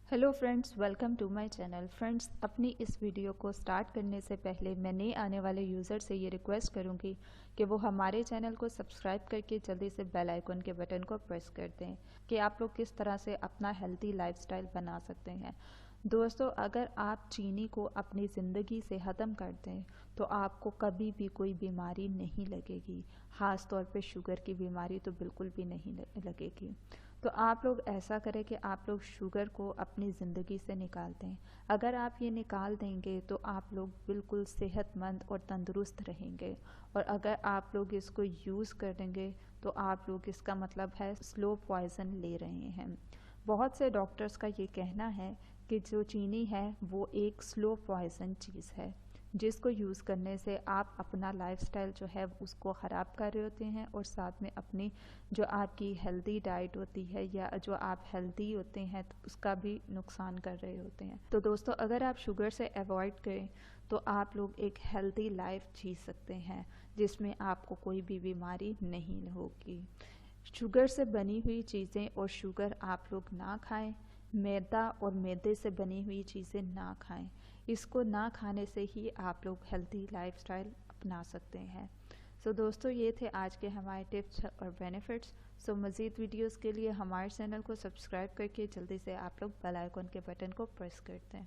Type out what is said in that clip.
Hello friends, welcome to my channel. Friends, अपनी इस video को स्टार्ट करने से पहले मैं नए आने वाले यूज़र से ये रिक्वेस्ट करूंगी कि वो हमारे चैनल को सब्सक्राइब करके जल्दी से बेल आइकन के बटन को प्रेस कर दें कि आप लोग किस तरह से अपना हेल्दी लाइफस्टाइल बना सकते हैं। दोस्तों, अगर आप चीनी को अपनी ज़िंदगी से ख़त्म कर दें तो आपको कभी भी कोई बीमारी नहीं लगेगी। ख़ास तौर पे शुगर की बीमारी तो बिल्कुल भी नहीं लगेगी। तो आप लोग ऐसा करें कि आप लोग शुगर को अपनी ज़िंदगी से निकाल दें। अगर आप ये निकाल देंगे तो आप लोग बिल्कुल सेहतमंद और तंदुरुस्त रहेंगे। और अगर आप लोग इसको यूज़ करेंगे तो आप लोग इसका मतलब है स्लो पॉइज़न ले रहे हैं। बहुत से डॉक्टर्स का ये कहना है कि जो चीनी है वो एक स्लो पॉइज़न चीज़ है, जिसको यूज़ करने से आप अपना लाइफस्टाइल जो है उसको ख़राब कर रहे होते हैं और साथ में अपनी जो आपकी हेल्दी डाइट होती है या जो आप हेल्दी होते हैं तो उसका भी नुकसान कर रहे होते हैं। तो दोस्तों, अगर आप शुगर से अवॉइड करें तो आप लोग एक हेल्दी लाइफ जी सकते हैं जिसमें आपको कोई भी बीमारी नहीं होगी। शुगर से बनी हुई चीज़ें और शुगर आप लोग ना खाएं। मैदा और मैदे से बनी हुई चीज़ें ना खाएं। इसको ना खाने से ही आप लोग हेल्दी लाइफस्टाइल अपना सकते हैं। सो दोस्तों, ये थे आज के हमारे टिप्स और बेनिफिट्स। सो मज़ीद वीडियोस के लिए हमारे चैनल को सब्सक्राइब करके जल्दी से आप लोग बेल आइकन के बटन को प्रेस कर दें।